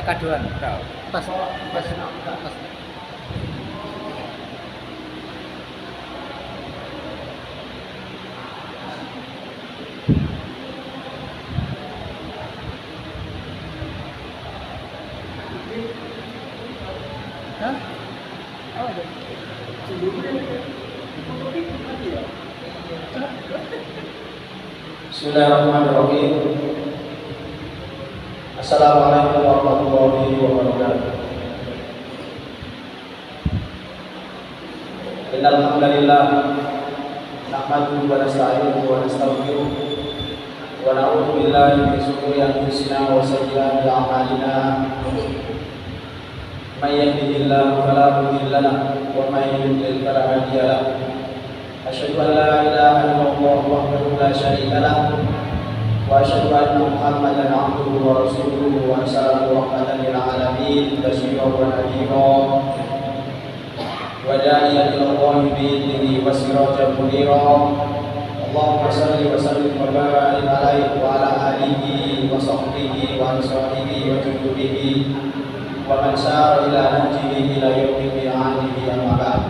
kekaduan. Pas, pas, pas. Hah? Oh, ada. Bismillahirrahmanirrahim. Assalamualaikum warahmatullahi wabarakatuh. Innal hamdalillah nahmaduhu wa nasta'inuhu wa nastaghfiruh wa na'udzu billahi min shururi anfusina wa sayyiati a'malina. May yahdihillahu fala mudilla lahu wa may yudlil fala hadiya lahu. Asyhadu an la ilaha illallah wahdahu la syarika lahu wa asyhadu anna Muhammadan abduhu wa rasuluhu wa arsalahu rahmatan lil alamin basyiran wa nadhira wa da'iyan ila Allah bi idnihi wa sirajan munira. Allahumma shalli wa sallim wa barik alaihi wa ala alihi wa sahbihi wa ansarihi wa junubihi wa man sara ila nahjihi ila yaumil qiyamati amma ba'd.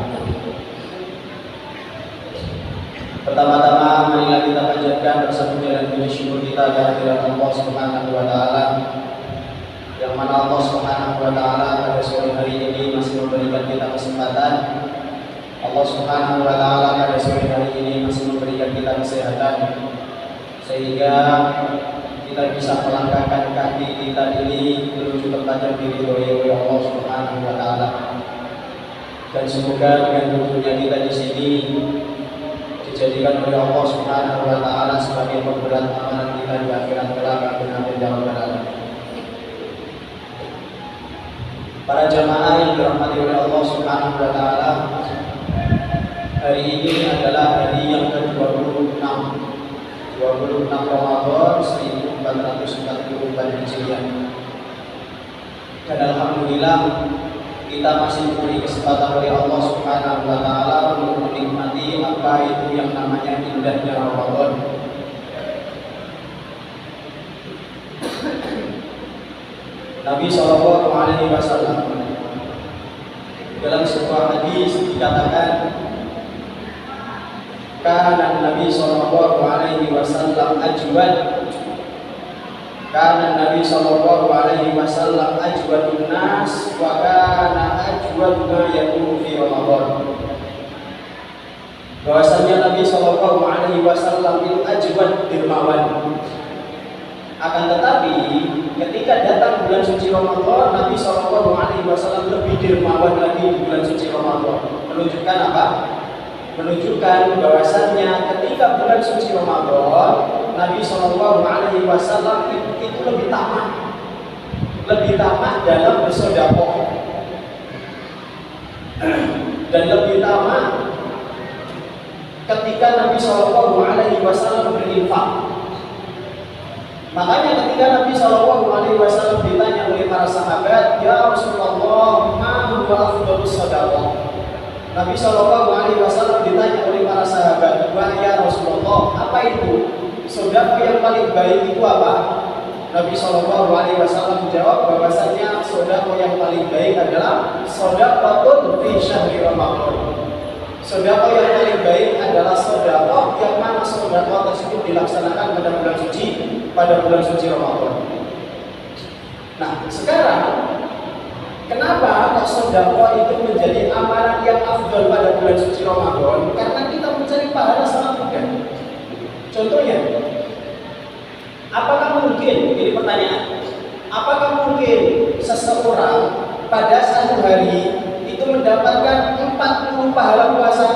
Pertama-tama marilah kita panjatkan rasa puja dan puji syukur kita kehadirat Allah Subhanahu wa taala, yang mana Allah Subhanahu wa taala pada sore hari ini masih memberikan kita kesempatan. Allah Subhanahu wa taala pada sore hari ini masih memberikan kita kesehatan, sehingga kita bisa melangkahkan kaki kita ini menuju tempat yang diridhoi oleh Allah Subhanahu wa taala. Dan semoga dengan duduknya kita di sini dijadikan oleh Allah Subhanahu wa taala sebagai pemberat amalan kita di akhirat kelak. Amin ya rabbal alamin. Para jamaah yang dirahmati oleh Allah Subhanahu wa taala, hari ini adalah hari yang ke-26 Ramadan 1444 Hijriah. Dan alhamdulillah kita masih diberi kesempatan oleh Allah Subhanahu wa taala untuk menikmati apa itu yang namanya indahnya Ramadan. Nabi sallallahu alaihi wasallam dalam sebuah hadis dikatakan, kana Nabi sallallahu alaihi wasallam ajwad, kana Nabi sallallahu alaihi wasallam ajwadun nas wa kana ajwad ma yakunu fi Ramadan. Bahwasanya Nabi sallallahu alaihi wasallam itu ajwad, dermawan. Akan tetapi ketika datang bulan suci Ramadan, Nabi sallallahu alaihi wasallam lebih dermawan lagi di bulan suci Ramadan. Menunjukkan apa? Menunjukkan bahwasannya ketika bulan suci Ramadan, Nabi sallallahu alaihi wasallam itu lebih tamak dalam bersedekah dan lebih tamak ketika Nabi sallallahu alaihi wasallam berinfak. Makanya ketika Nabi sallallahu alaihi wasallam ditanya oleh para sahabat, "Ya Rasulullah, ma huwa afdhalus shadaqah?" Nabi sallallahu alaihi wasallam ditanya oleh para sahabat, "Wahai Rasulullah, apa itu sedekah yang paling baik itu apa?" Nabi sallallahu alaihi wasallam menjawab bahwasanya sedekah yang paling baik adalah sedekah fi syahri Ramadan. Sedekah yang paling baik adalah sedekah yang mana sedekah tersebut dilaksanakan pada bulan suci Ramadan. Nah, sekarang kenapa sedekah itu menjadi amalan yang afdal pada bulan suci Ramadan? Karena kita mencari pahala sangat mudah. Contohnya, apakah mungkin, ini pertanyaan, apakah mungkin seseorang pada satu hari itu mendapatkan 40 pahala puasa?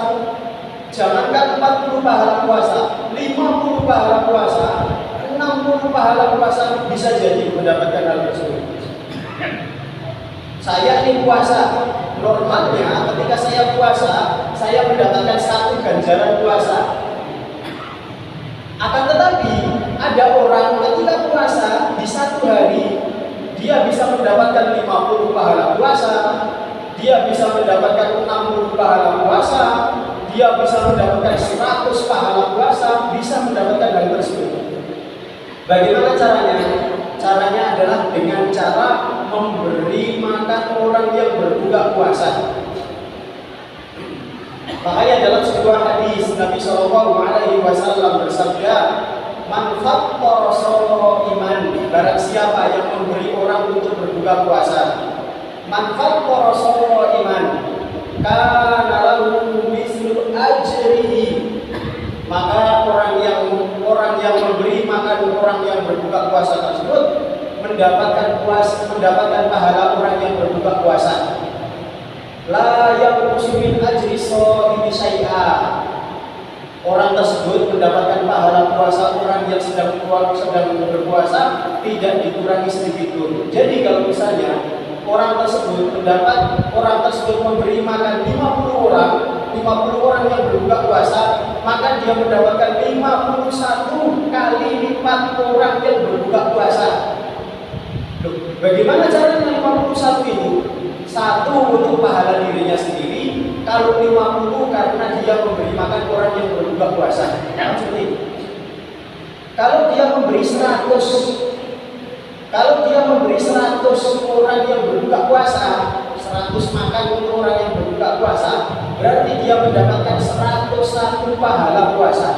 Jangankan 40 pahala puasa, 50 pahala puasa, 60 pahala puasa bisa jadi mendapatkan hal tersebut. Saya ini puasa, normalnya ketika saya puasa, saya mendapatkan 1 ganjaran puasa. Akan tetapi ada orang ketika puasa di satu hari dia bisa mendapatkan 50 pahala puasa, dia bisa mendapatkan 60 pahala puasa, dia bisa mendapatkan 100 pahala puasa, bisa mendapatkan hal tersebut. Bagaimana caranya? Caranya adalah dengan cara memberi makan orang yang berbuka puasa. Makanya dalam sebuah hadis Nabi Shallallahu Alaihi Wasallam bersabda, "Man fattara sha'iman," barang siapa yang memberi orang untuk berbuka puasa. "Man fattara sha'iman, kana lahu mislu ajrihi." Maka orang yang memberi makan orang yang berbuka puasa tersebut mendapatkan pahala orang yang berbuka puasa. La yanqusu min ajri shaimi syai'a. Orang tersebut mendapatkan pahala puasa orang yang sedang berpuasa tidak dikurangi sedikit pun. Jadi kalau misalnya orang tersebut memberi makan 50 orang yang berbuka puasa, maka dia mendapatkan 51 kali lipat orang yang berbuka puasa. Loh, bagaimana caranya 51 itu? Satu untuk pahala dirinya sendiri, kalau 50 karena dia memberi makan orang yang berbuka puasa. Seperti itu. Kalau dia memberi 100 orang yang berbuka puasa, 100 makan untuk orang yang berbuka puasa, berarti dia mendapatkan 101 pahala puasa.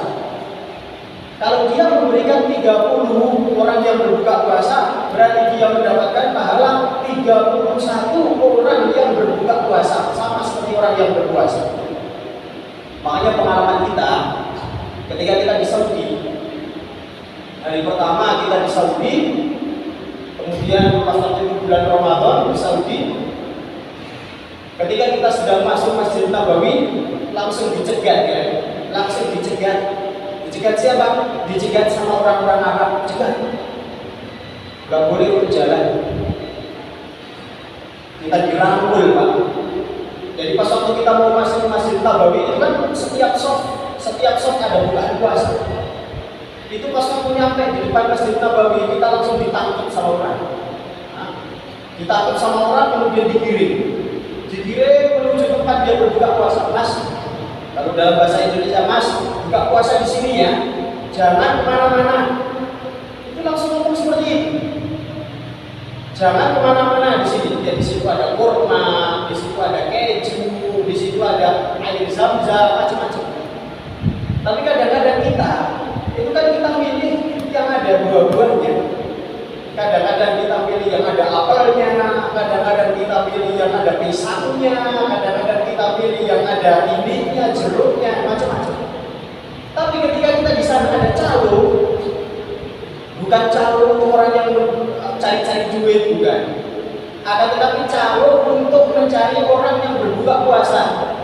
Kalau dia memberikan 30 orang yang berbuka puasa, berarti dia mendapatkan pahala 31 orang yang berbuka puasa, sama seperti orang yang berpuasa. Makanya pengalaman kita ketika kita di Saudi, hari pertama kita di Saudi, kemudian pas waktu itu bulan Ramadan di Saudi, ketika kita sudah masuk Masjid Nabawi, langsung dicegat ya, Dicegat siapa? Dicegat sama orang-orang Arab. Cegat. Gak boleh untuk jalan. Kita dirangkul, Pak. Jadi pas waktu kita mau masuk Masjid Nabawi itu kan setiap sof ada bukaan puasa. Itu pas waktu nyampe di depan Masjid Nabawi, kita langsung ditangkap sama orang. Ditangkap sama orang, kemudian digiring menuju tempat dia berbuka puasa. Mas, kalau dalam bahasa Indonesia, Mas, buka puasa di sini ya, jangan kemana-mana. Itu langsung ngomong seperti itu. Jangan kemana-mana di sini. Ya, di situ ada kurma, di situ ada keju, di situ ada air zam-zam, macam-macam. Tapi kadang-kadang kita milih yang ada buah-buahnya. Kadang-kadang kita pilih yang ada apelnya, kadang-kadang kita pilih yang ada pisangnya, kadang-kadang kita pilih yang ada ininya, jeruknya, macam-macam. Tapi ketika kita di sana ada calo, bukan calo untuk orang yang cari-cari duit, bukan. Tetapi calo untuk mencari orang yang berbuka puasa.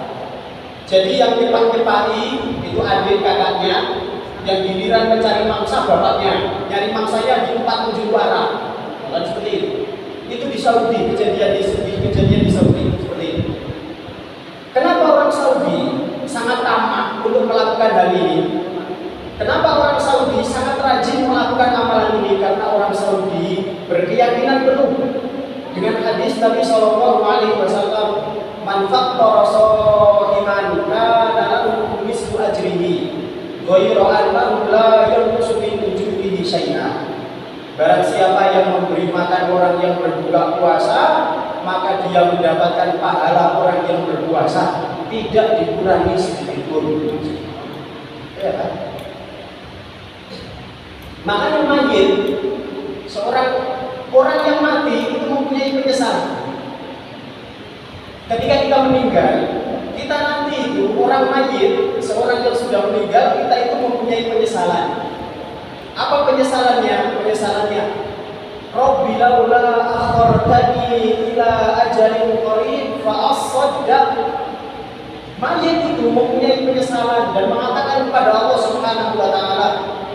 Jadi yang dipak-dipaki itu adik kakaknya, yang giliran mencari mangsa bapaknya, nyari mangsanya di 4 ujung arah. Bukan seperti itu. Itu di Saudi, kejadian di Saudi seperti itu. Kenapa orang Saudi sangat tamak untuk melakukan hal ini? Kenapa orang Saudi sangat rajin melakukan amalan ini? Karena orang Saudi berkeyakinan penuh dengan hadis Nabi Shallallahu Alaihi Wasallam, "Man fattara sha'iman kana lahu mislu ajrihi, ghayra annahu la yanqusu min ujurihi syai'an." Barang siapa yang memberi makan orang yang berbuka puasa, maka dia mendapatkan pahala orang yang berpuasa, tidak dikurangi sedikit pun. Ya kan? Makanya mayit, orang yang mati itu mempunyai penyesalan. Ketika kita meninggal, kita nanti itu orang mayit, seorang yang sudah meninggal, kita itu mempunyai penyesalan. Apa penyesalannya? Rabbi laula akhartani ila ajalin qarib fa asaddaq. Mayit itu mempunyai penyesalan dan mengatakan kepada Allah Subhanahu wa taala,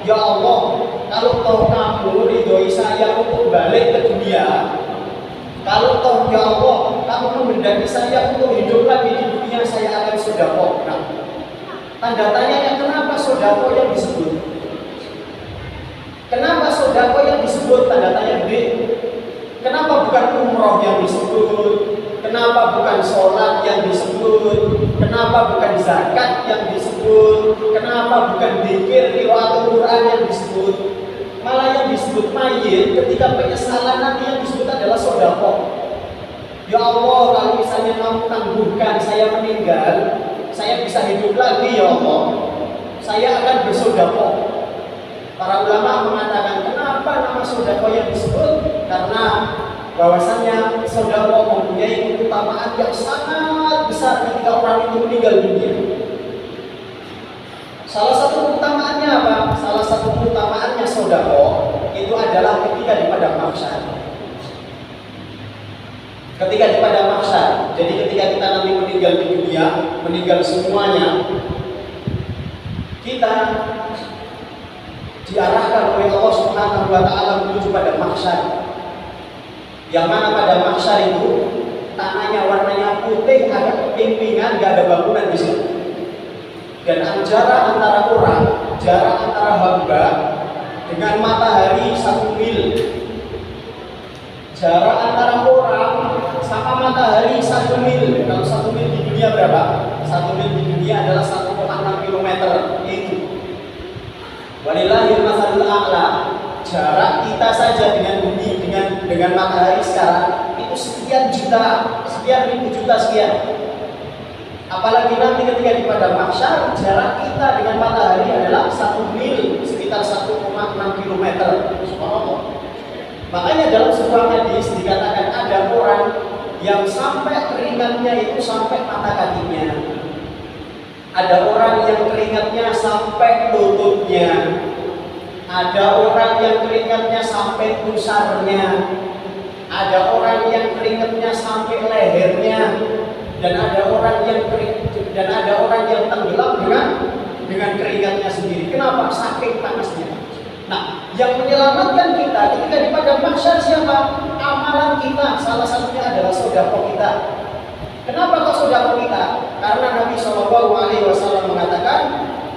"Ya Allah, kalau toh kamu ridhoi saya untuk balik ke dunia, kalau toh ya Allah kamu menghendaki saya untuk hidup lagi di dunia, saya akan sedekah." Nah, tanda tanyanya, kenapa sedekah yang disebut? Kenapa sedekah yang disebut? Tanda tanya gede. Kenapa bukan umroh yang disebut? Kenapa bukan sholat yang disebut? Kenapa bukan zakat yang disebut? Kenapa bukan dzikir qiraatul Quran yang disebut? Malah yang disebut mayit ketika penyesalan nanti yang disebut adalah sodako. Ya Allah, kalau misalnya kamu tangguhkan saya meninggal, saya bisa hidup lagi ya Allah, saya akan bersodako. Para ulama mengatakan kenapa nama sodako yang disebut? Karena bahwasannya sodako mempunyai keutamaan yang sangat besar ketika orang itu meninggal dunia. Salah satu keutamaannya apa? Salah satu keutamaannya sodako itu adalah ketika di padang mahsyar. Ketika di padang mahsyar, jadi ketika kita nanti meninggal di dunia, meninggal semuanya, kita diarahkan oleh Allah Subhanahu wa Ta'ala menuju padang mahsyar. Yang mana pada mahsyar itu tanahnya warnanya putih, ada kepimpinan, gak ada bangunan di situ. Dan jarak antara orang, jarak antara hamba dengan matahari 1 mil. Jarak antara orang sama matahari 1 mil. Kalau 1 mil di dunia berapa? 1 mil di dunia adalah 1,6 km. Itu. Walillahil mathalul a'la. Jarak kita saja dengan bumi, dengan matahari sekarang itu sekian juta, sekian ribu juta sekian. Apalagi nanti ketika di padang mahsyar, jarak kita dengan matahari adalah 1 mil, sekitar 1,6 km. Subhanallah. Makanya dalam sebuah hadis dikatakan ada orang yang sampai keringatnya itu sampai mata kakinya. Ada orang yang keringatnya sampai lututnya. Ada orang yang keringatnya sampai pusarnya. Ada orang yang keringatnya sampai lehernya. Dan ada orang yang tenggelam dengan keringatnya sendiri. Kenapa? Saking panasnya. Nah, yang menyelamatkan kita ketika di padang mahsyar siapa? Amalan kita. Salah satunya adalah sedekah kita. Kenapa kok sedekah kita? Karena Nabi SAW mengatakan,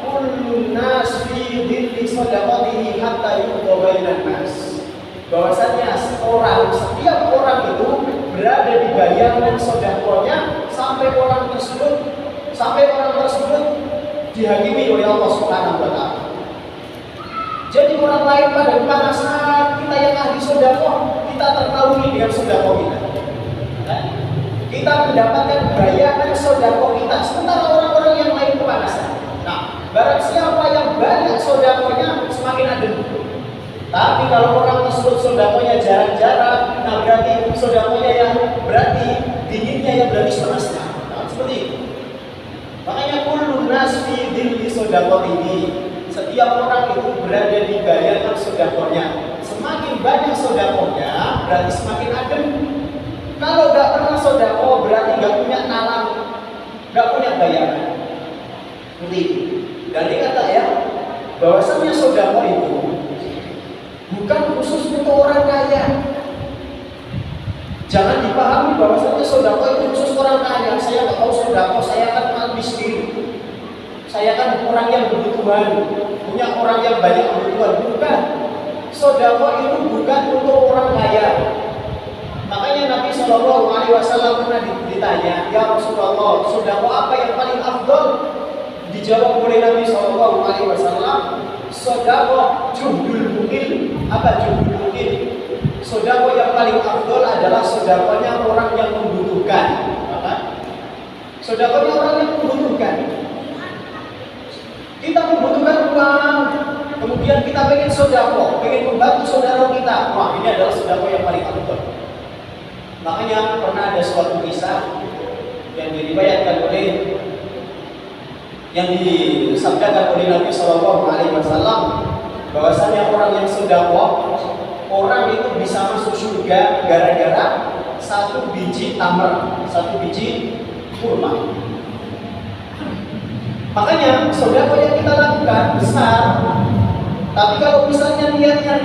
"Kullun nas fi dhilli sadaqatihi hatta yuqda bainan nas." Bahwasanya setiap orang itu berada di bayangan sedekahnya sampai orang tersebut dihakimi oleh Allah Subhanahu wa Ta'ala. Jadi orang lain pada bulan saat kita yang ahli sedekah, kita tertahui dengan sedekah kita. Kita mendapatkan bayangan sedekah kita, sementara orang-orang yang lain kepanasan. Nah, barang siapa yang banyak sedekahnya semakin adem. Tapi kalau orang tersebut sedekahnya jarang-jarang, nah berarti sedekahnya yang berarti dinginnya yang berarti setengah-setengah. Nah, seperti itu. Makanya kullun nas fi dhilli sadaqatihi. Setiap orang itu berada di bayangan sedekahnya. Semakin banyak sedekahnya, berarti semakin adem. Kalau nggak pernah sedekah, berarti nggak punya alam, nggak punya bayangan. Seperti itu. Dan dikata ya, bahwasanya sedekah itu bukan khusus untuk orang kaya. Jangan dipahami bahwasanya sedekah itu khusus orang kaya. Saya nggak tahu sedekah, saya kan orang miskin. Saya kan orang yang berkebutuhan, punya orang yang banyak kebutuhan. Bukan. Sedekah itu bukan untuk orang kaya. Makanya Nabi SAW pernah ditanya, "Ya Rasulullah, sedekah apa yang paling afdal?" Dijawab oleh Nabi SAW, "Sedekah juhdul mukil." Apa juhdul mukil? Sedekah yang paling afdal adalah sedekahnya orang yang membutuhkan. Sedekahnya orang yang membutuhkan. Kita membutuhkan uang, kemudian kita pengen sedekah, pengen membantu saudara kita. Wah, ini adalah sedekah yang paling afdal. Makanya pernah ada suatu kisah yang diriwayatkan oleh yang disabdakan oleh Nabi SAW, bahwasanya orang yang sedekah, orang itu bisa masuk surga gara-gara 1 biji tamar, 1 biji kurma. Makanya sedekah yang kita lakukan besar, tapi kalau misalnya niatnya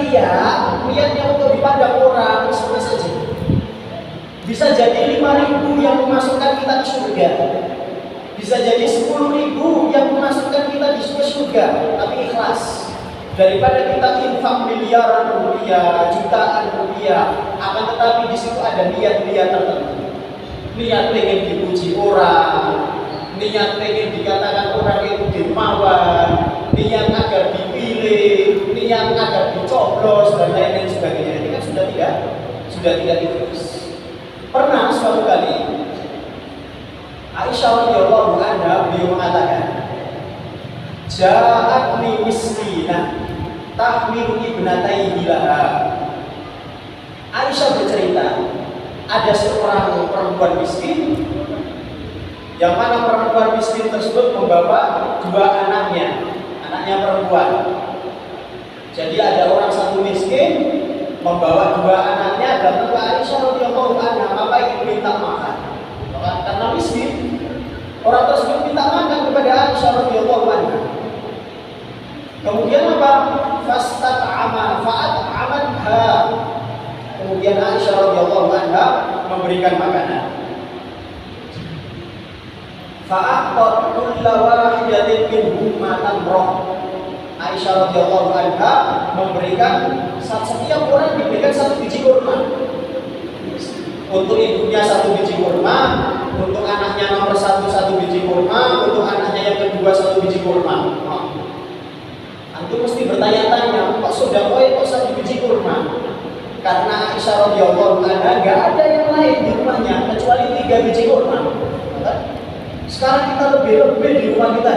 untuk dipandang orang, sama saja. Bisa jadi 5.000 yang memasukkan kita ke surga, bisa jadi 10.000 yang memasukkan kita di surga, tapi ikhlas. Daripada kita infak miliaran rupiah, jutaan rupiah, akan tetapi di situ ada niat-niat tertentu. Niat pengen dipuji orang, niat pengen dikatakan orang itu dermawan, niat agar dipilih, ini yang agak dicoblos dan lain-lain sebagainya. Ini kan sudah tidak ditulis. Pernah suatu kali Aisyah radhiyallahu anha beliau mengatakan, "Ja'atni miskinah tahmilu ibnatayhi laha." Aisyah bercerita, ada seorang perempuan miskin yang mana perempuan miskin tersebut membawa dua anaknya perempuan. Jadi ada orang satu miskin membawa dua anaknya datang ke Aisyah radhiyallahu anha, apa ingin minta makan. Karena miskin, orang tersebut minta makan kepada Aisyah radhiyallahu anha. Kemudian apa? Fastat'ama fa'at'amatha. Kemudian Aisyah radhiyallahu anha memberikan makanan. Fa'aqat kulla wahidatin minhumma tamrah. Aisyah radhiyallahu anha memberikan, setiap orang diberikan satu biji kurma. Untuk ibunya satu biji kurma, untuk anaknya nomor satu biji kurma, untuk anaknya yang kedua satu biji kurma. Antum mesti bertanya-tanya, kok sudah kok satu biji kurma? Karena Aisyah radhiyallahu anha nggak ada yang lain di rumahnya kecuali 3 biji kurma. Sekarang kita lebih di rumah kita.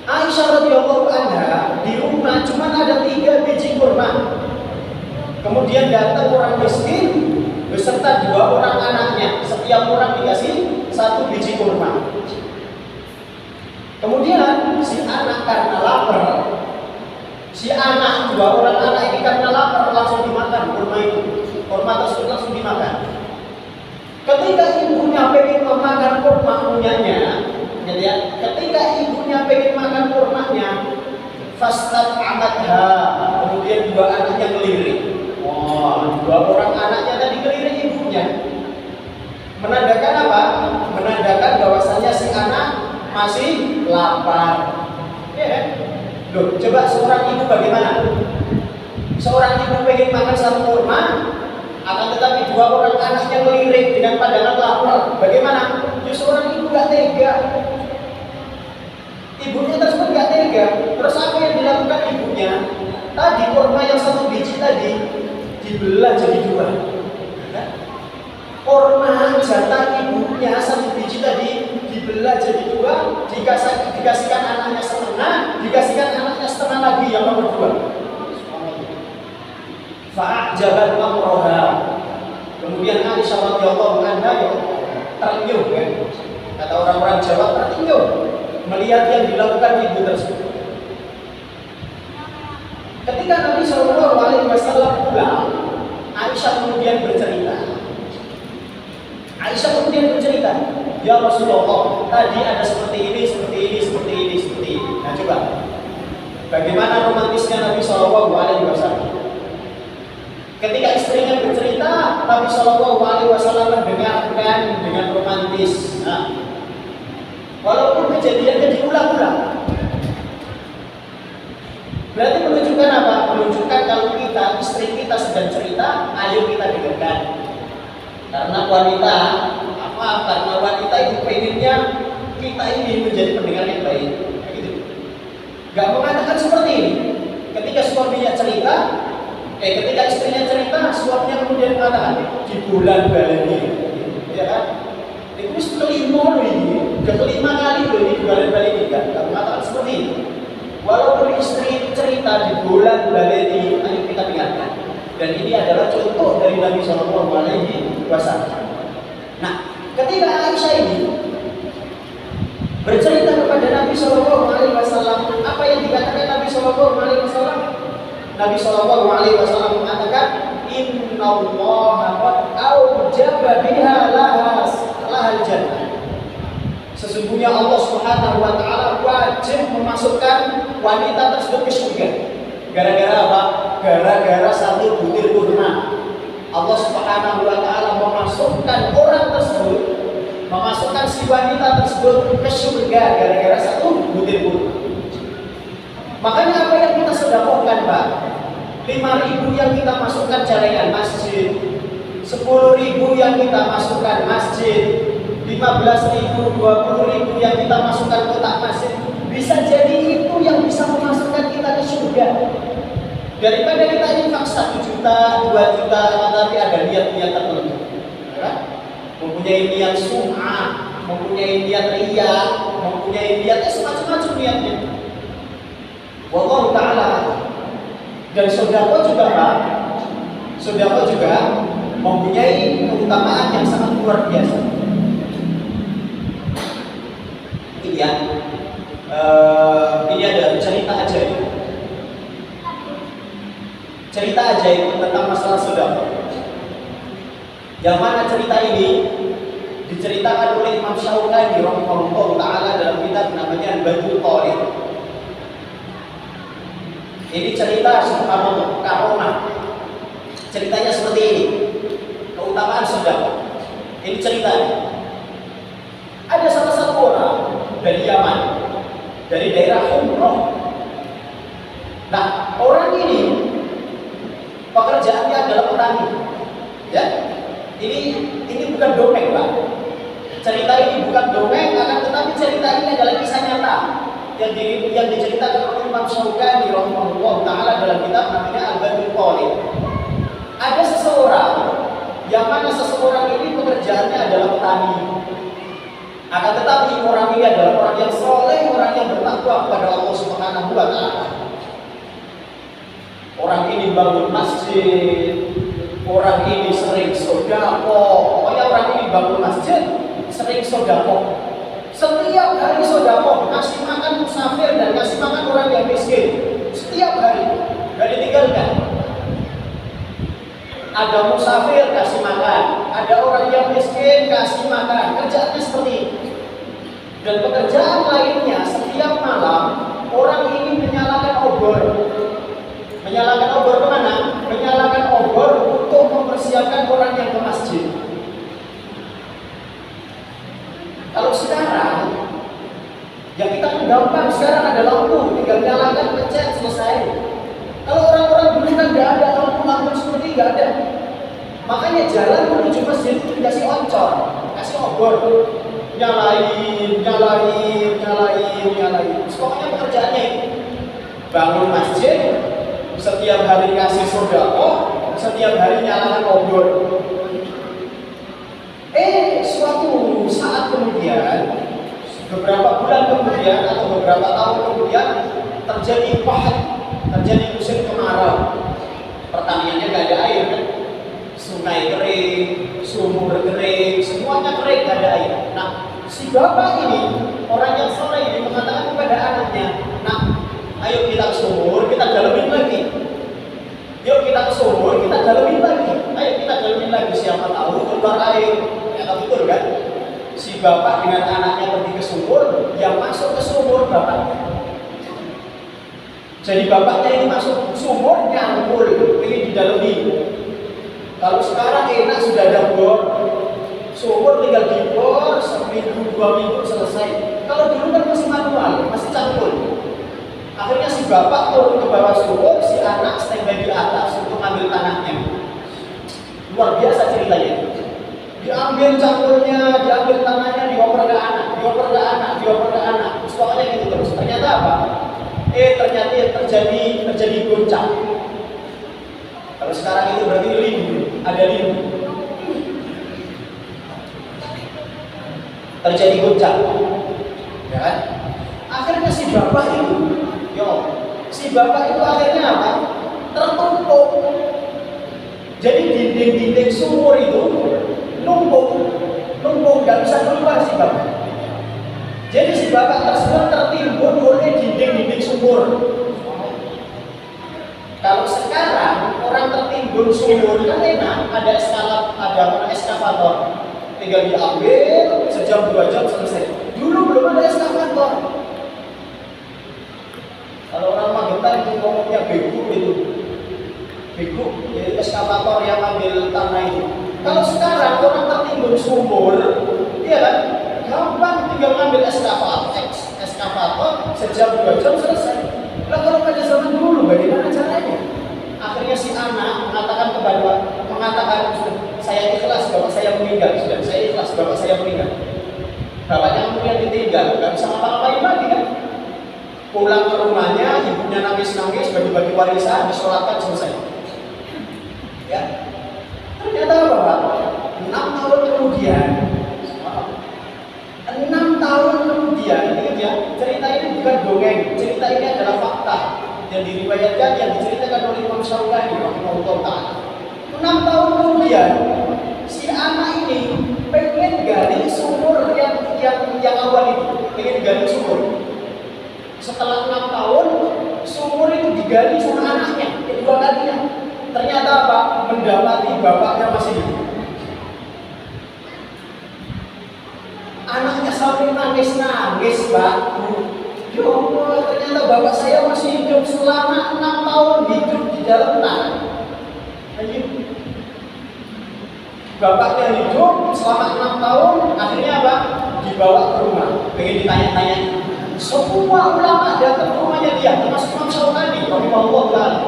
Aisyah radhiyallahu anha di rumah cuma ada 3 biji kurma. Kemudian datang orang miskin beserta 2 orang anaknya, setiap orang dikasih 1 biji kurma. Kemudian si anak karena lapar, si anak 2 orang anak ini karena lapar langsung dimakan kurma itu. Kurma tersebut langsung dimakan. Ketika ibunya pengen memakan kurma punyanya, ketika ibunya pengen makan kurmanya, fastat'amatha, kemudian 2 anaknya ngelirik. Wah, 2 orang anaknya tadi ngelirik ibunya. Menandakan apa? Menandakan bahwasanya si anak masih lapar. Ya, loh, coba seorang ibu bagaimana? Seorang ibu pengen makan 1 kurma, akan tetapi 2 orang anaknya melirik dengan pandangan lapar. Bagaimana? Ya, seorang ibu gak tega. Ibunya tersebut gak tega. Terus apa yang dilakukan ibunya? Tadi kurma yang 1 biji tadi dibelah jadi 2. Kurma jatah ibunya 1 biji tadi dibelah jadi 2, dikasihkan anaknya setengah, dikasihkan anaknya setengah lagi yang nomor 2. Fa'ajabat amroha. Kemudian Aisyah radhiyallahu anha terenyuh, kan? Kata orang-orang Jawa, terenyuh melihat yang dilakukan ibu tersebut. Ketika Nabi Shallallahu Alaihi Wasallam pulang, Aisyah kemudian bercerita. Ya Rasulullah, tadi ada seperti ini. Nah, coba, bagaimana romantisnya Nabi Shallallahu Alaihi Wasallam? Ketika istrinya bercerita, Nabi Shallallahu Alaihi Wasallam mendengarkan dengan romantis. Nah, walaupun kejadiannya diulang-ulang, berarti menunjukkan apa? Menunjukkan kalau kita, istri kita sedang cerita, ayo kita dengarkan. Karena wanita itu pengennya kita ini menjadi pendengar yang baik. Gitu. Gak mengatakan seperti ini. Ketika suaminya cerita, ketika istrinya cerita, suaminya kemudian mengatakan di bulan baleni, ya kan? Itu kelima loh ini, udah 5 kali loh ini di bulan baleni, kan? Gak mengatakan seperti ini. Walaupun istri cerita di bulan baleni, ayo kita dengarkan. Dan ini adalah contoh dari Nabi Shallallahu Alaihi Wasallam. Nah, ketika Aisyah ini bercerita kepada Nabi Shallallahu Alaihi Wasallam, apa yang dikatakan Nabi Shallallahu Alaihi Wasallam? Nabi Shallallahu Alaihi Wasallam mengatakan, Inna Allah qad aujaba biha lahal jannah. Sesungguhnya Allah Subhanahu Wa Taala wajib memasukkan wanita tersebut ke surga. Gara-gara apa? Gara-gara 1 butir kurma. Allah Subhanahu Wa Taala memasukkan orang tersebut, memasukkan si wanita tersebut ke surga gara-gara 1 butir kurma. Makanya apa yang kita sedekahkan, Pak? 5.000 yang kita masukkan jaringan masjid, 10.000 yang kita masukkan masjid, 15.000, 20.000 yang kita masukkan kotak masjid, bisa jadi itu yang bisa memasukkan kita ke surga. Daripada kita infak 1 juta, 2 juta, tapi ada niat-niat tertentu. Ya? Mempunyai niat sum'ah, mempunyai niat riya, mempunyai niat semacam-macam niatnya. Wallahu ta'ala. Dan sedekah juga Pak, sedekah juga mempunyai keutamaan yang sangat luar biasa. Ini ya, ini ada cerita ajaib. Cerita ajaib tentang masalah sedekah. Yang mana cerita ini diceritakan oleh Imam Syaukani rahimahullah taala dalam kitab namanya Al-Badrul Qarib. Ini cerita subhanallah karomah. Ceritanya seperti ini. Keutamaan sedekah. Ini ceritanya. Ada salah satu orang dari Yaman, dari daerah Humrah. Nah, orang ini pekerjaannya adalah petani. Ya. Ini bukan dongeng, Pak. Cerita ini bukan dongeng, tetapi cerita ini adalah kisah nyata yang diceritakan oleh Imam Syaukani rahimahullah taala dalam kitab namanya Al-Badrul Qarib. Ada seseorang yang mana seseorang ini pekerjaannya adalah petani. Akan tetapi orang ini adalah orang yang soleh, orang yang bertakwa kepada Allah Subhanahu wa taala. Orang ini bangun masjid, orang ini sering sedekah. Pokoknya orang ini bangun masjid, sering sedekah. Setiap hari sedekah, kasih makan musafir dan kasih makan orang yang miskin. Setiap hari, gak ditinggalkan. Ada musafir kasih makan, ada orang yang miskin kasih makan. Kerjaannya seperti itu. Dan pekerjaan lainnya setiap malam orang ini menyalakan obor. Menyalakan obor kemana? Menyalakan obor untuk mempersiapkan orang yang ke masjid. Kalau sekarang, yang kita kan gampang, sekarang ada lampu, tinggal nyalakan, pencet, selesai. Kalau orang-orang dulu kan nggak ada lampu-lampu seperti nggak ada. Makanya jalan menuju masjid itu dikasih oncor, kasih obor, nyalain. Pokoknya pekerjaannya itu bangun masjid, setiap hari kasih sedekah, setiap hari nyalakan obor. Suatu saat kemudian, beberapa bulan kemudian atau beberapa tahun kemudian terjadi pahat, terjadi musim kemarau. Pertaniannya nggak ada air kan? Sungai kering, sumur kering, semuanya kering, nggak ada air. Nah, si bapak ini, orang yang soleh ini mengatakan kepada anaknya, "Nah, ayo kita ke sumur, kita dalemin lagi. Yuk kita ke sumur, kita dalemin lagi. Ayo kita dalemin lagi, siapa tahu keluar air." Ya betul kan? Si bapak dengan anaknya pergi ke sumur, yang masuk ke sumur bapaknya. Jadi bapaknya ini masuk sumur, nyangkul, ini didalemi. Kalau sekarang enak sudah ada bor, sumur tinggal dibor, seminggu 2 minggu selesai. Kalau dulu kan masih manual, masih cangkul. Akhirnya si bapak turun ke bawah sumur, si anak standby di atas untuk ambil tanahnya. Luar biasa ceritanya. Diambil cangkulnya, diambil tanahnya, dioper ke anak, dioper ke anak, dioper ke anak. Pokoknya gitu terus. Ternyata apa? Ternyata terjadi goncang. Kalau sekarang itu berarti ada limbu. Terjadi goncang. Ya kan? Akhirnya si bapak itu akhirnya apa? Tertumpuk. Jadi dinding-dinding sumur itu numpuk, nggak bisa keluar si bapak. Jadi si bapak tersebut tertimbun oleh dinding-dinding sumur. Kalau sekarang orang tertimbun sumur kan enak, ada eskavator, tinggal diambil sejam 2 jam selesai. Dulu belum ada eskavator. Kalau orang Magetan itu ngomongnya bego itu, eskavator yang ambil tanah itu. Kalau sekarang orang tertimbun sumur, iya kan? Gampang tinggal ngambil eskavator sejam 2 jam selesai. Nah kalau pada zaman dulu bagaimana caranya? Akhirnya si anak mengatakan saya ikhlas bapak saya meninggal, sudah saya ikhlas bapak saya meninggal. Bapaknya kemudian ditinggal, nggak bisa ngapa-ngapain lagi kan? Pulang ke rumahnya, ibunya nangis-nangis, bagi-bagi warisan, disolatkan, selesai. Ya, ternyata apa Pak? 6 tahun kemudian, 6 tahun kemudian, ingat ya, cerita ini bukan dongeng, cerita ini adalah fakta yang diriwayatkan, yang diceritakan oleh Imam Syaukani rahimahullah ta'ala. 6 tahun kemudian, si anak ini pengen gali sumur yang awal itu, pengen gali sumur. Setelah 6 tahun, sumur itu digali sama anaknya, kedua kalinya. Ternyata apa? Mendapati bapaknya masih hidup. Anaknya sampai nangis-nangis, Pak. Ya Allah, ternyata bapak saya masih hidup selama 6 tahun hidup di dalam tanah. Bapaknya hidup selama 6 tahun, akhirnya apa? Dibawa ke rumah, pengen ditanya-tanya. Semua ulama datang ke rumahnya dia, termasuk Imam Syaukani, rahimahullah ta'ala.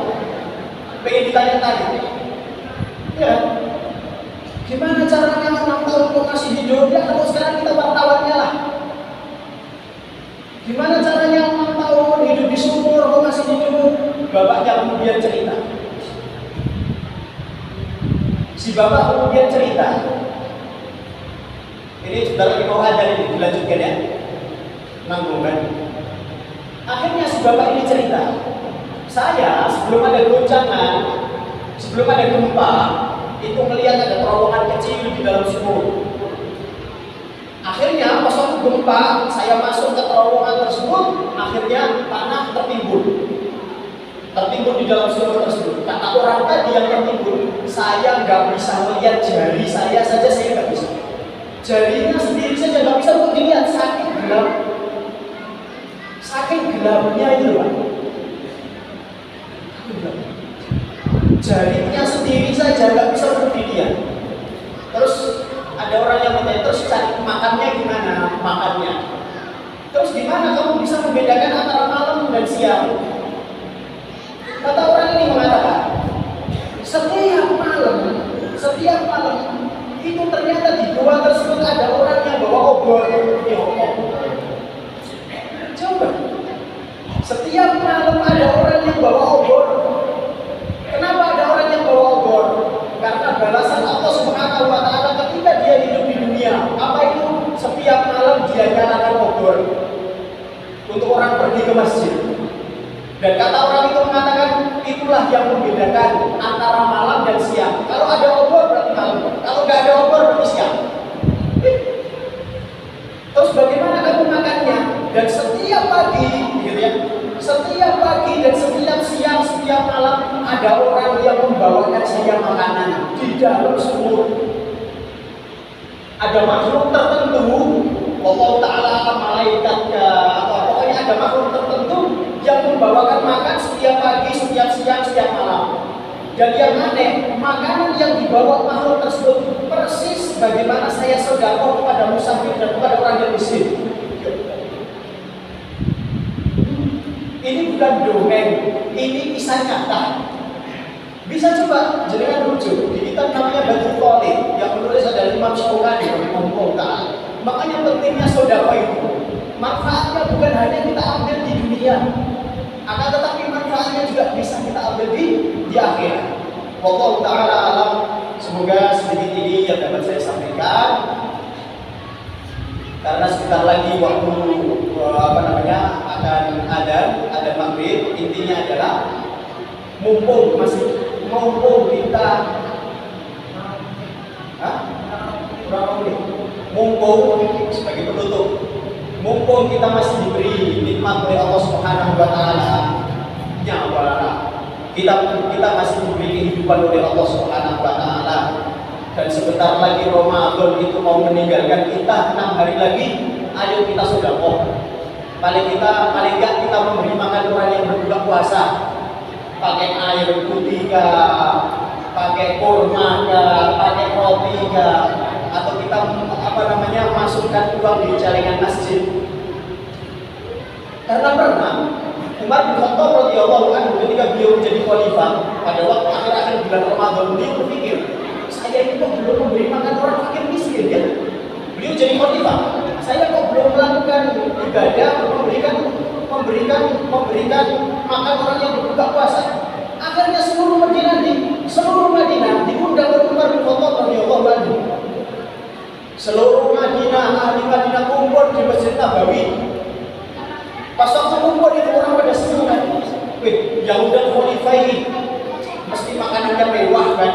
Pengen ditanya-tanya. Ya, gimana caranya 6 tahun kok masih hidup? Ya kalau sekarang kita wartawannya lah. Gimana caranya 6 tahun hidup di sumur kok masih hidup? Bapaknya kemudian cerita. Si bapak kemudian cerita. Ini sebentar lagi mau ada ini, dilanjutkan ya. Nanggung kan? Akhirnya si bapak ini cerita, saya sebelum ada goncangan, sebelum ada gempa, itu melihat ada terowongan kecil di dalam sumur. Akhirnya pas waktu gempa, saya masuk ke terowongan tersebut, akhirnya tanah tertimbun di dalam sumur tersebut. Kata orang tadi yang tertimbun, saya nggak bisa melihat jari saya saja, saya nggak bisa. Jarinya sendiri saja nggak bisa untuk dilihat, saking gelap. Saking gelapnya itu Pak. Jarinya sendiri saja nggak bisa untuk dilihat. Terus ada orang yang bertanya, terus cari makannya gimana? Makannya. Terus gimana kamu bisa membedakan antara malam dan siang? Kata orang ini mengatakan, setiap malam itu ternyata di gua tersebut ada orang yang bawa obor. Coba, setiap malam ada orang yang bawa obor. Kenapa ada orang yang bawa obor? Karena balasan Allah Subhanahu wa ta'ala ketika dia hidup di dunia. Apa itu? Setiap malam dia nyalakan obor untuk orang pergi ke masjid. Dan kata orang itu mengatakan, itulah yang membedakan antara malam dan siang. Kalau ada obor berarti malam, kalau nggak ada obor berarti siang. Terus bagaimana kamu makannya? Dan setiap pagi, gitu ya, setiap pagi dan setiap siang, setiap malam ada orang yang membawakan saya makanan di dalam sumur. Ada makhluk tertentu, Allah Ta'ala malaikat atau pokoknya ada makhluk tertentu yang membawakan makan setiap pagi, setiap siang, setiap malam. Dan yang aneh, makanan yang dibawa makhluk tersebut persis bagaimana saya sedekah kepada musafir dan kepada orang yang miskin. Ini bukan dongeng, ini kisah nyata. Bisa coba jenengan rujuk di kitab namanya Badrul Qalil yang menulis adalah Imam Syaukani rahimahullah ta'ala. Makanya pentingnya sedekah itu. Manfaatnya bukan hanya kita ambil di dunia, akan tetapi manfaatnya juga bisa kita ambil di akhirat. Wallahu ta'ala alam. Semoga sedikit ini yang dapat saya sampaikan. Karena sebentar lagi waktu akan ada maghrib. Intinya adalah mumpung kita mumpung sebagai penutup, mumpung kita masih diberi nikmat oleh Allah Subhanahu wa ta'ala, nyawa kita masih diberi kehidupan oleh Allah Subhanahu wa ta'ala, dan sebentar lagi Ramadan itu mau meninggalkan kita 6 hari lagi. Ayo kita sedekah. Paling enggak kita memberi makan orang yang berbuka puasa, pakai air putih pakai kurma pakai roti atau kita masukkan uang di celengan masjid. Karena pernah Umar bin Khattab radhiyallahu anhu ketika beliau menjadi khalifah pada waktu akhir-akhir bulan Ramadan, beliau berpikir, saya ini kok belum memberi makan orang fakir miskin ya. Beliau jadi khalifah, saya kok belum melakukan ibadah memberikan memberikan makan orang yang berbuka puasa. Akhirnya seluruh Madinah diundang oleh Umar bin Khattab radhiyallahu anhu. Seluruh ahli Madinah kumpul di Masjid Nabawi. Pas waktu kumpul itu orang pada senang kan. Wih, yang undang khalifah ini mesti makanannya mewah kan.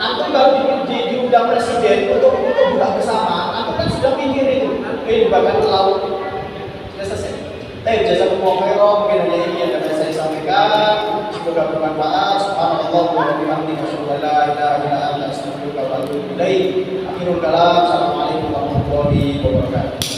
Antum baru diundang presiden untuk buka bersama. Antum kan sudah mikir itu. Bahkan ke laut. Sudah selesai. Jazakumullahu khairan. Mungkin hanya ini yang dapat saya sampaikan. Semoga bermanfaat. Subhanallah wa bihamdihi asyhadu an la ilaha illa anta astaghfiruka wa atubu ilaik. Akhirul kalam. Assalamualaikum warahmatullahi wabarakatuh.